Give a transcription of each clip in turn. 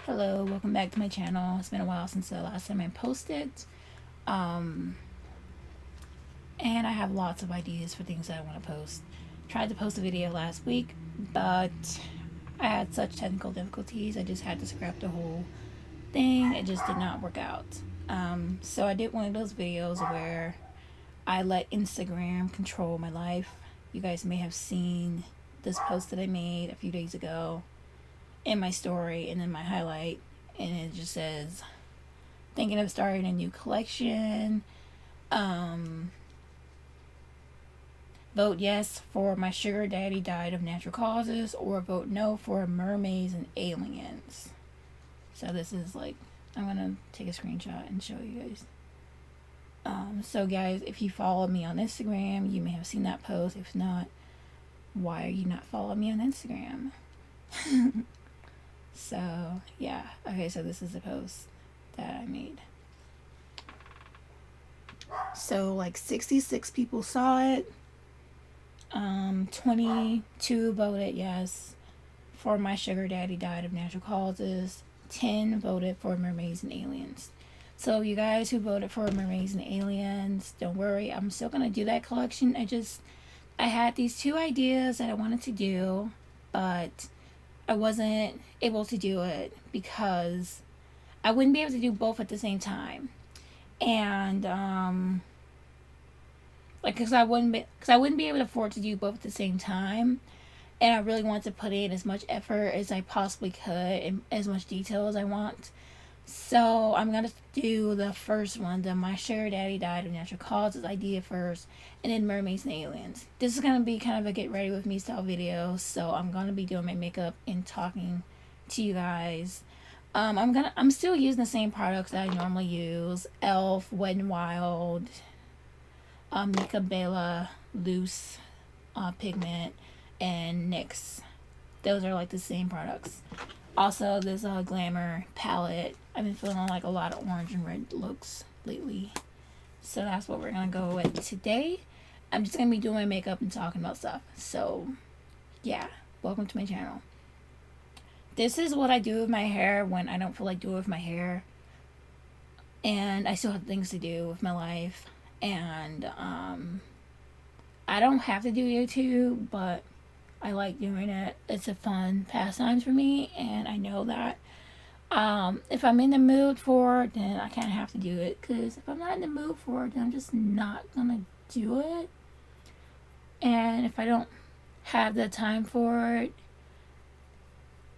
Hello, welcome back to my channel. It's been a while since the last time I posted. Um, and I have lots of ideas for things that I want to post. Tried to post a video last week, but I had such technical difficulties. I just had to scrap the whole thing. It just did not work out. So I did one of those videos where I let Instagram control my life. You guys may have seen this post that I made a few days ago in my story and in my highlight, and it just says thinking of starting a new collection. um Vote yes for my sugar daddy died of natural causes, or vote no for mermaids and aliens. So this is like, I'm gonna take a screenshot and show you guys. So guys, if you follow me on Instagram, you may have seen that post. If not, why are you not following me on Instagram? So yeah, okay, so this is the post that I made. So like 66 people saw it. 22 voted yes for my sugar daddy died of natural causes. 10 voted for mermaids and aliens. So you guys who voted for mermaids and aliens, don't worry, I'm still gonna do that collection. I had these two ideas that I wanted to do, but I wasn't able to do it because I wouldn't be able to do both at the same time. And like, because I wouldn't be able to afford to do both at the same time, and I really want to put in as much effort as I possibly could and as much detail as I want. So I'm gonna do the first one, the my sugar daddy died of natural causes idea first, and then mermaids and aliens. This is gonna be kind of a get ready with me style video, so I'm gonna be doing my makeup and talking to you guys. I'm still using the same products that I normally use: Elf, Wet n Wild, Mica Bella loose pigment, and NYX. Those are like the same products. Also, this Glamour palette. I've been feeling like a lot of orange and red looks lately, so that's what we're gonna go with today. I'm just gonna be doing my makeup and talking about stuff. So yeah, welcome to my channel. This is what I do with my hair when I don't feel like doing with my hair, and I still have things to do with my life. And I don't have to do YouTube, but I like doing it. It's a fun pastime for me, and I know that if I'm in the mood for it, then I kind of have to do it. Because if I'm not in the mood for it, then I'm just not gonna do it. And if I don't have the time for it,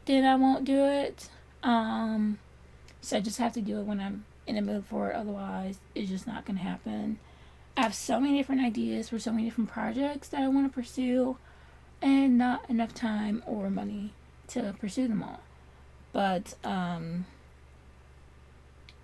then I won't do it. So I just have to do it when I'm in the mood for it. Otherwise, it's just not gonna happen. I have so many different ideas for so many different projects that I want to pursue, and not enough time or money to pursue them all. But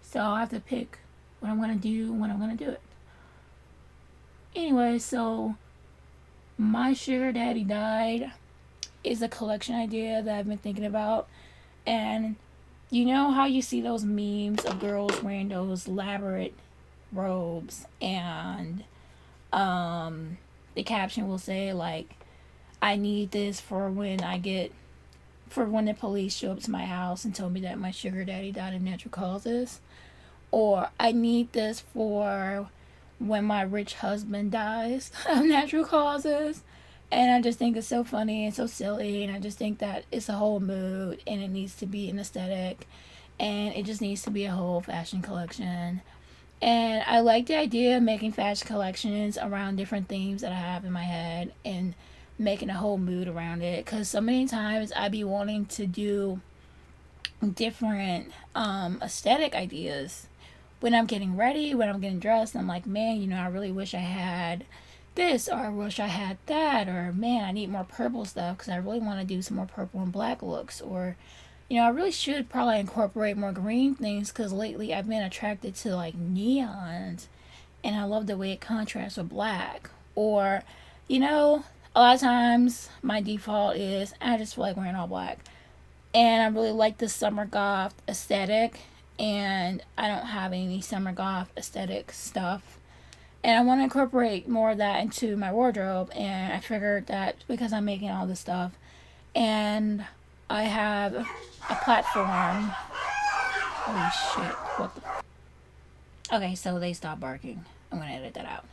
so I'll have to pick what I'm gonna do when I'm gonna do it. Anyway, so my sugar daddy died is a collection idea that I've been thinking about. And you know how you see those memes of girls wearing those elaborate robes, and the caption will say like, I need this for when the police show up to my house and tell me that my sugar daddy died of natural causes, or I need this for when my rich husband dies of natural causes. And I just think it's so funny and so silly, and I just think that it's a whole mood, and it needs to be an aesthetic, and it just needs to be a whole fashion collection. And I like the idea of making fashion collections around different themes that I have in my head, and making a whole mood around it. Because so many times I be wanting to do different aesthetic ideas when I'm getting ready, when I'm getting dressed. I'm like, man, I really wish I had this, or I wish I had that, or man, I need more purple stuff because I really want to do some more purple and black looks, or I really should probably incorporate more green things because lately I've been attracted to like neons, and I love the way it contrasts with black. Or, a lot of times my default is I just feel like wearing all black, and I really like the summer goth aesthetic, and I don't have any summer goth aesthetic stuff, and I want to incorporate more of that into my wardrobe. And I figured that because I'm making all this stuff, and I have a platform Holy shit. What the? Okay, so they stopped barking. I'm gonna edit that out.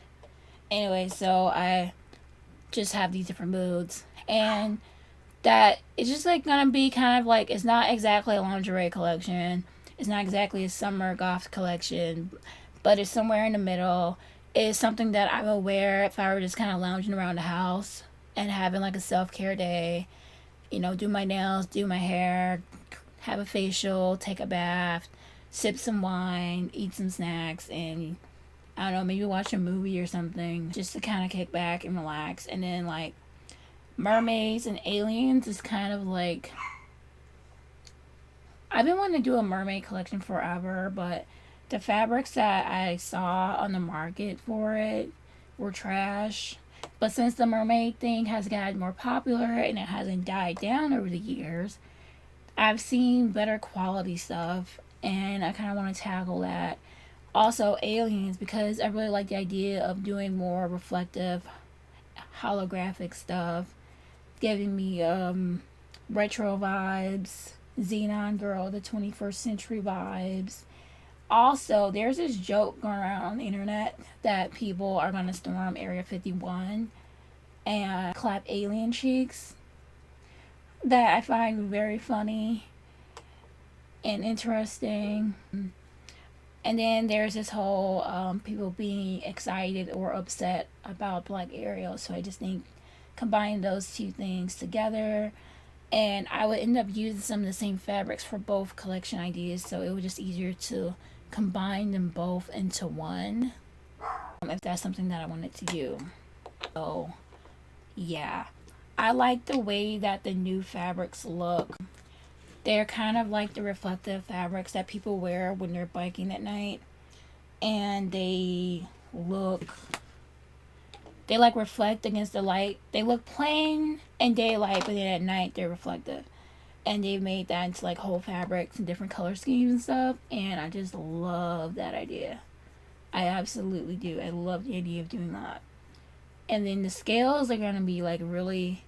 Anyway, so I just have these different moods. And that it's just like gonna be kind of like, it's not exactly a lingerie collection. It's not exactly a summer goth collection, but it's somewhere in the middle. It's something that I would wear if I were just kind of lounging around the house and having like a self care day. You know, do my nails, do my hair, have a facial, take a bath, sip some wine, eat some snacks, and I don't know, maybe watch a movie or something just to kind of kick back and relax. And then, like, mermaids and aliens is kind of like, I've been wanting to do a mermaid collection forever, but the fabrics that I saw on the market for it were trash. But since the mermaid thing has gotten more popular and it hasn't died down over the years, I've seen better quality stuff, and I kind of want to tackle that. Also, aliens, because I really like the idea of doing more reflective holographic stuff, giving me retro vibes, Xenon Girl, the 21st century vibes. Also, there's this joke going around on the internet that people are going to storm Area 51 and clap alien cheeks, that I find very funny and interesting. And then there's this whole people being excited or upset about Black Ariel. So I just think combine those two things together, and I would end up using some of the same fabrics for both collection ideas. So it was just easier to combine them both into one, if that's something that I wanted to do. So yeah, I like the way that the new fabrics look. They're kind of like the reflective fabrics that people wear when they're biking at night. And they like reflect against the light. They look plain in daylight, but then at night they're reflective. And they've made that into like whole fabrics and different color schemes and stuff. And I just love that idea. I absolutely do. I love the idea of doing that. And then the scales are going to be like really,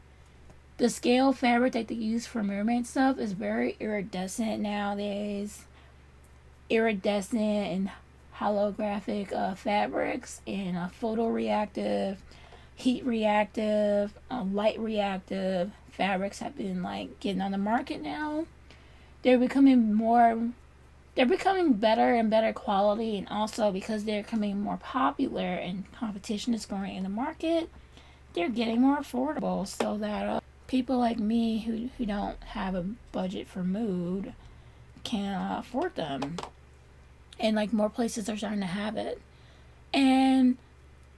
the scale fabric that they use for mermaid stuff is very iridescent nowadays. Iridescent and holographic fabrics, and photoreactive, heat reactive, light reactive fabrics have been like getting on the market now. They're becoming better and better quality, and also because they're becoming more popular and competition is growing in the market, they're getting more affordable, so that people like me who don't have a budget for mood can afford them. And like more places are starting to have it. And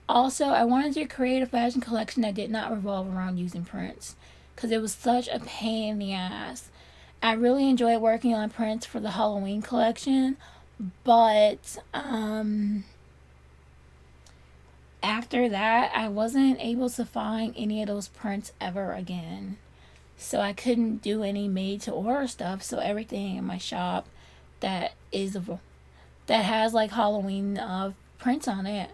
also, I wanted to create a fashion collection that did not revolve around using prints, because it was such a pain in the ass. I really enjoyed working on prints for the Halloween collection, but after that, I wasn't able to find any of those prints ever again. So I couldn't do any made to order stuff. So everything in my shop that has like Halloween prints on it,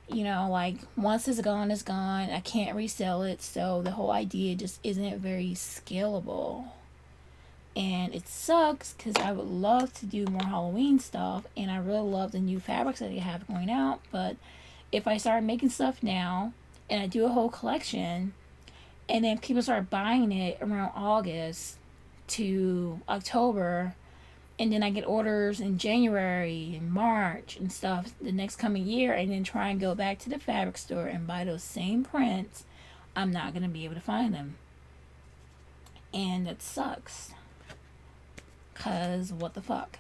you know, like once it's gone, it's gone. I can't resell it. So the whole idea just isn't very scalable. And it sucks because I would love to do more Halloween stuff, and I really love the new fabrics that they have going out. But if I start making stuff now and I do a whole collection, and then people start buying it around August to October, and then I get orders in January and March and stuff the next coming year, and then try and go back to the fabric store and buy those same prints, I'm not going to be able to find them. And it sucks. Because what the fuck.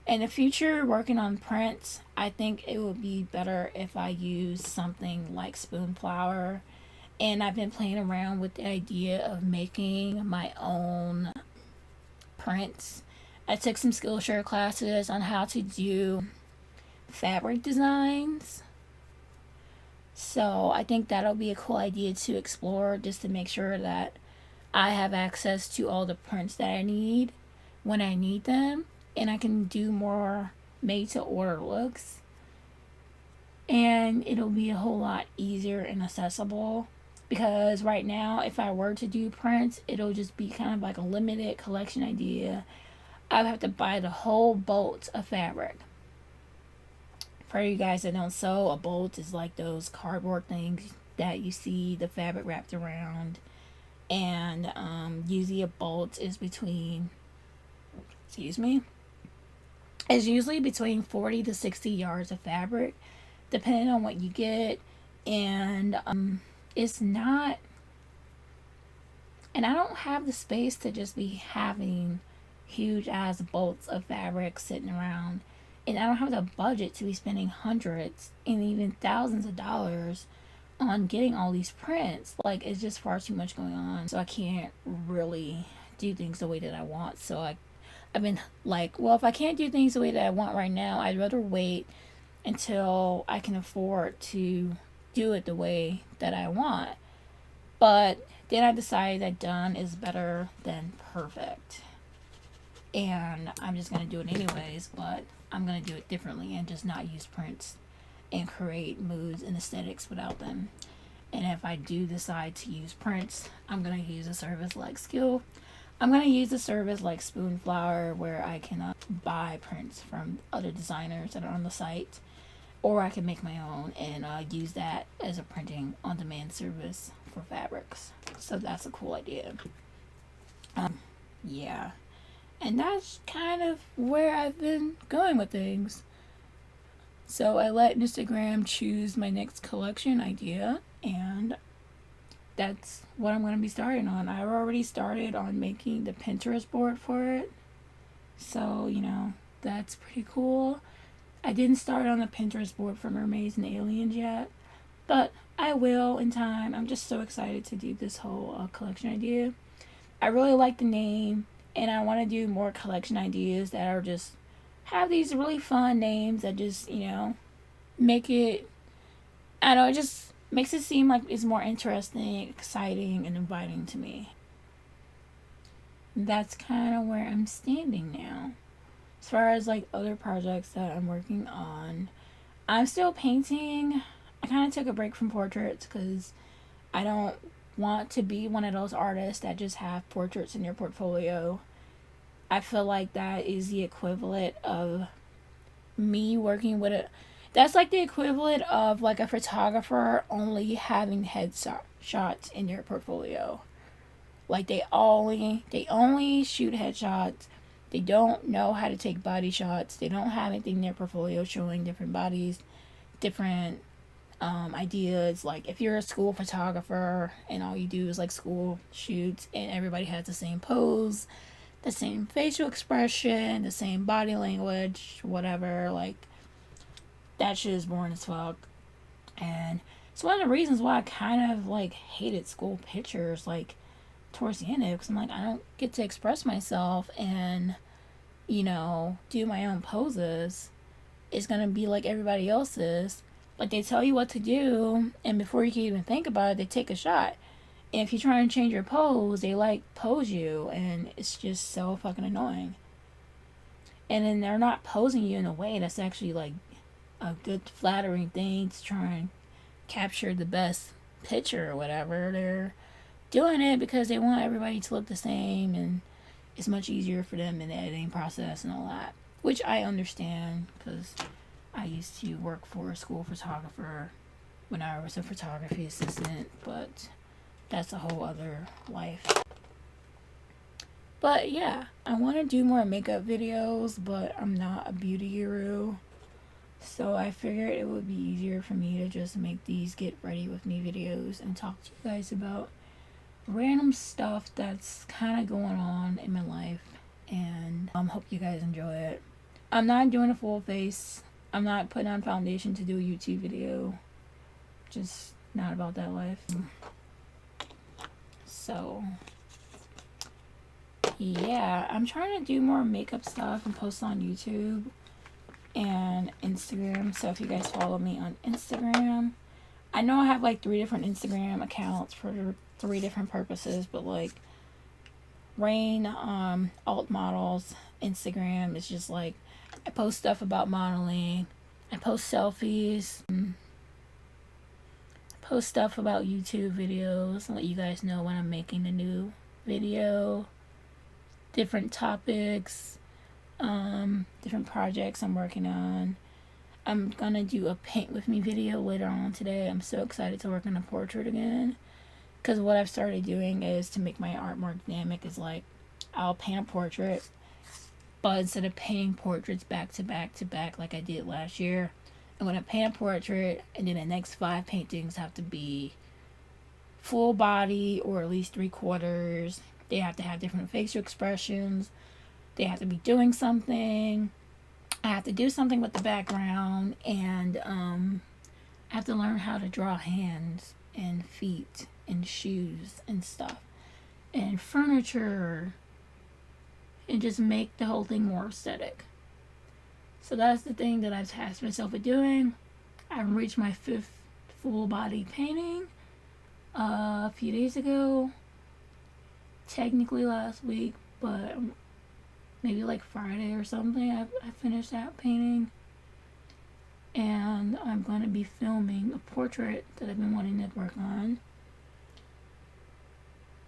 In the future, working on prints, I think it would be better if I use something like Spoonflower. And I've been playing around with the idea of making my own prints. I took some Skillshare classes on how to do fabric designs. So I think that'll be a cool idea to explore, just to make sure that I have access to all the prints that I need when I need them, and I can do more made to order looks, and it'll be a whole lot easier and accessible. Because right now, if I were to do prints, it'll just be kind of like a limited collection idea I would have to buy the whole bolt of fabric. For you guys that don't sew, a bolt is like those cardboard things that you see the fabric wrapped around. And usually a bolt is between, excuse me, is usually between 40 to 60 yards of fabric, depending on what you get. And it's not, and I don't have the space to just be having huge ass bolts of fabric sitting around. And I don't have the budget to be spending hundreds and even thousands of dollars on getting all these prints. Like, it's just far too much going on. So I can't really do things the way that I want. So I've been like, well, if I can't do things the way that I want right now, I'd rather wait until I can afford to do it the way that I want. But then I decided that done is better than perfect. And I'm just going to do it anyways, but I'm going to do it differently and just not use prints and create moods and aesthetics without them. And if I do decide to use prints, I'm going to use a service like Skill. I'm going to use a service like Spoonflower, where I can buy prints from other designers that are on the site. Or I can make my own and use that as a printing on demand service for fabrics. So that's a cool idea. Yeah. And that's kind of where I've been going with things. So I let Instagram choose my next collection idea, and that's what I'm going to be starting on. I already started on making the Pinterest board for it. So, you know, that's pretty cool. I didn't start on the Pinterest board for Mermaids and Aliens yet, but I will in time. I'm just so excited to do this whole collection idea. I really like the name, and I want to do more collection ideas that are just have these really fun names that just, you know, make it, I don't know, it just makes it seem like it's more interesting, exciting, and inviting to me. That's kind of where I'm standing now. As far as like other projects that I'm working on, I'm still painting. I kind of took a break from portraits because I don't want to be one of those artists that just have portraits in your portfolio. I feel like that is the equivalent of me working with a, that's like the equivalent of like a photographer only having headshots in your portfolio. Like they only shoot headshots. They don't know how to take body shots. They don't have anything in their portfolio showing different bodies, different ideas. Like if you're a school photographer and all you do is like school shoots and everybody has the same pose, the same facial expression, the same body language, whatever, like that shit is boring as fuck. And it's one of the reasons why I kind of like hated school pictures like towards the end of it, because I'm like, I don't get to express myself and, you know, do my own poses. It's gonna be like everybody else's. Like they tell you what to do, and before you can even think about it, they take a shot. And if you try and change your pose, they like pose you, and it's just so fucking annoying. And then they're not posing you in a way that's actually like a good flattering thing to try and capture the best picture or whatever. They're doing it because they want everybody to look the same, and it's much easier for them in the editing process and all that, which I understand because I used to work for a school photographer when I was a photography assistant, but that's a whole other life. But yeah, I want to do more makeup videos, but I'm not a beauty guru. So I figured it would be easier for me to just make these get ready with me videos and talk to you guys about random stuff that's kind of going on in my life. And hope you guys enjoy it. I'm not doing a full face. I'm not putting on foundation to do a YouTube video. Just not about that life. So yeah, I'm trying to do more makeup stuff and post on YouTube and Instagram. So if you guys follow me on Instagram, I know I have like 3 different Instagram accounts for 3 different purposes, but like Rain Alt Models Instagram is just like I post stuff about modeling. I post selfies. Post stuff about YouTube videos and let you guys know when I'm making a new video. Different topics. different projects I'm working on. I'm gonna do a paint with me video later on today. I'm so excited to work on a portrait again. Because what I've started doing is to make my art more dynamic is like I'll paint a portrait, but instead of painting portraits back to back to back like I did last year, I'm gonna paint a portrait and then the next 5 paintings have to be full body or at least 3/4. They have to have different facial expressions. They have to be doing something. I have to do something with the background, and I have to learn how to draw hands and feet and shoes and stuff and furniture and just make the whole thing more aesthetic. So that's the thing that I've tasked myself with doing. I've reached my 5th full body painting a few days ago, technically last week, but maybe like Friday or something I finished that painting. And I'm going to be filming a portrait that I've been wanting to work on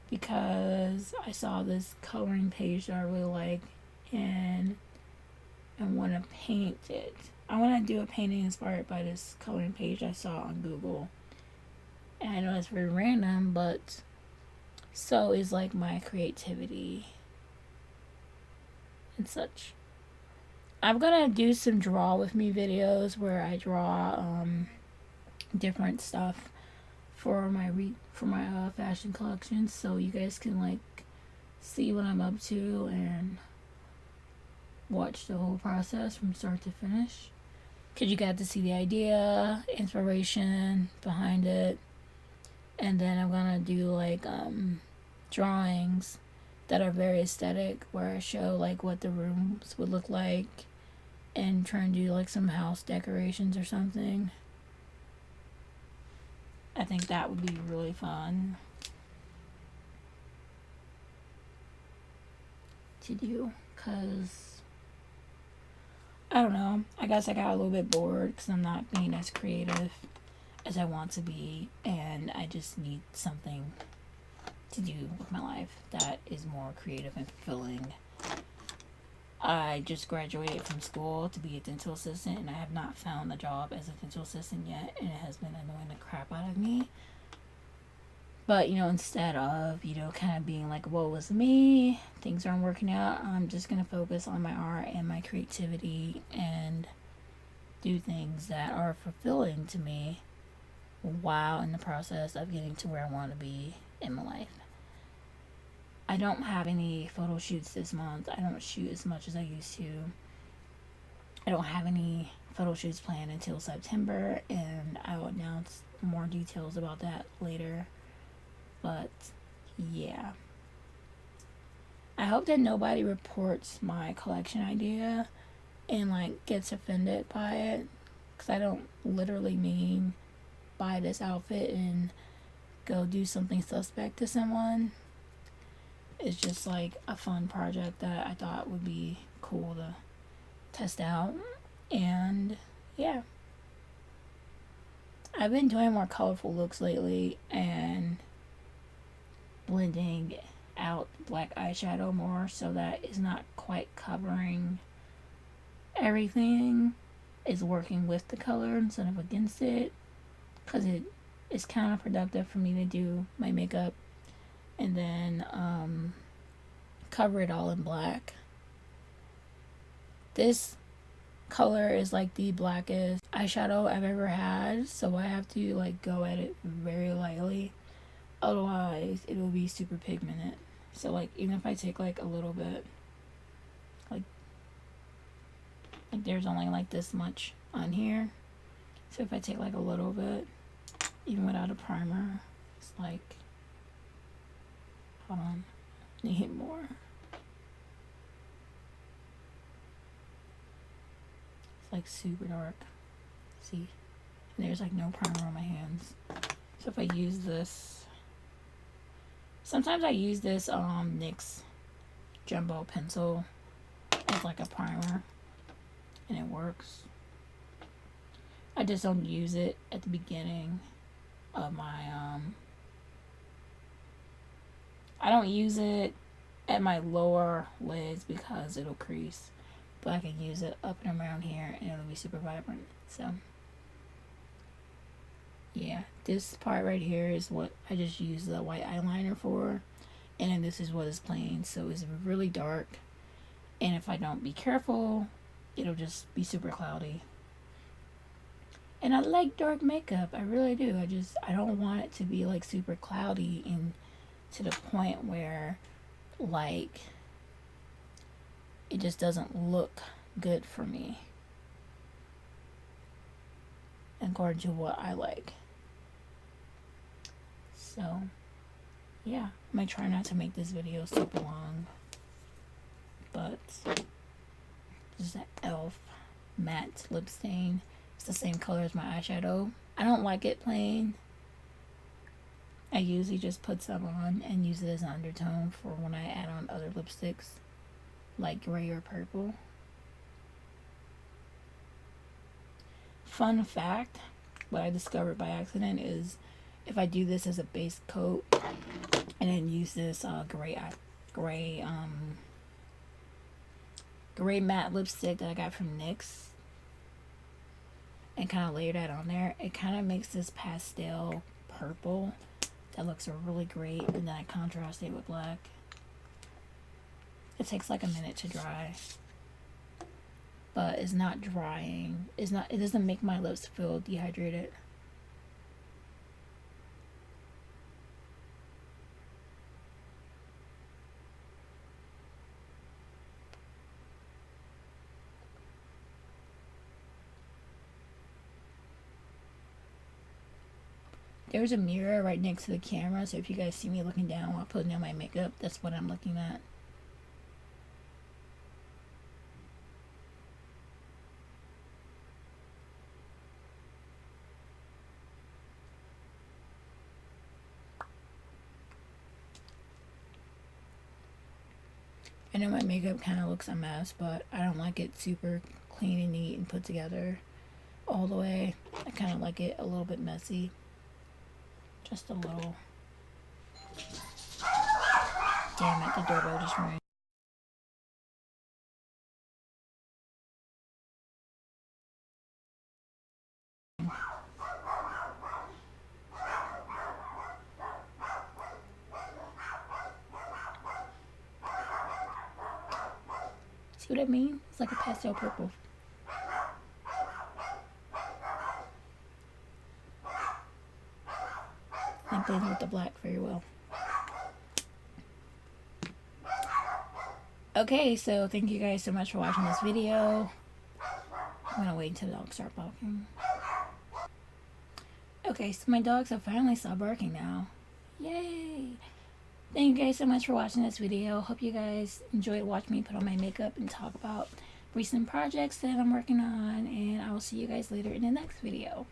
because I saw this coloring page that I really like and I want to paint it. I want to do a painting inspired by this coloring page I saw on Google. And I know it's very random, but so is like my creativity and such. I'm gonna do some draw with me videos where I draw different stuff for my fashion collection, so you guys can like see what I'm up to and watch the whole process from start to finish. Cause you got to see the idea, inspiration behind it, and then I'm gonna do like drawings that are very aesthetic where I show like what the rooms would look like and try and do like some house decorations or something. I think that would be really fun to do because I don't know, I guess I got a little bit bored because I'm not being as creative as I want to be, and I just need something to do with my life that is more creative and fulfilling. I just graduated from school to be a dental assistant, and I have not found a job as a dental assistant yet, and it has been annoying the crap out of me. But, instead of, kind of being like, woe is me, things aren't working out, I'm just going to focus on my art and my creativity and do things that are fulfilling to me while in the process of getting to where I want to be in my life. I don't have any photo shoots this month. I don't shoot as much as I used to. I don't have any photo shoots planned until September, and I will announce more details about that later. But yeah, I hope that nobody reports my collection idea and like gets offended by it, because I don't literally mean buy this outfit and go do something suspect to someone. It's just like a fun project that I thought would be cool to test out. And yeah, I've been doing more colorful looks lately and blending out black eyeshadow more so that it's not quite covering everything. It's working with the color instead of against it, because it is counterproductive for me to do my makeup and then cover it all in black. This color is like the blackest eyeshadow I've ever had, so I have to like go at it very lightly, otherwise it will be super pigmented. So like even if I take like a little bit, like there's only like this much on here, so if I take like a little bit even without a primer, it's like, hold on, need more. It's like super dark. See? And there's like no primer on my hands. So if I use this, sometimes I use this NYX jumbo pencil as like a primer, and it works. I just don't use it at the beginning of my I don't use it at my lower lids because it'll crease. but I can use it up and around here and it'll be super vibrant. So yeah, this part right here is what I just use the white eyeliner for, and then this is what is plain. So it's really dark, and if I don't be careful, it'll just be super cloudy. And I like dark makeup, I really do. I don't want it to be like super cloudy and to the point where like it just doesn't look good for me according to what I like. So yeah, I might try not to make this video super long, but this is an e.l.f. matte lip stain. It's the same color as my eyeshadow. I don't like it plain. I usually just put some on and use it as an undertone for when I add on other lipsticks, like gray or purple. Fun fact, what I discovered by accident is if I do this as a base coat and then use this gray matte lipstick that I got from NYX and kind of layer that on there, it kind of makes this pastel purple that looks really great, and then I contrast it with black. It takes like a minute to dry, but it's not drying. It doesn't make my lips feel dehydrated. There's a mirror right next to the camera, so if you guys see me looking down while putting on my makeup, that's what I'm looking at. I know my makeup kind of looks a mess, but I don't like it super clean and neat and put together all the way. I kind of like it a little bit messy. Just a little. Damn it, the doorbell just rang. See what I mean? It's like a pastel purple. And blends with the black very well. Okay, so thank you guys so much for watching this video. I'm gonna wait until the dogs start barking. Okay, so my dogs have finally stopped barking now. Yay! Thank you guys so much for watching this video. Hope you guys enjoyed watching me put on my makeup and talk about recent projects that I'm working on. And I will see you guys later in the next video.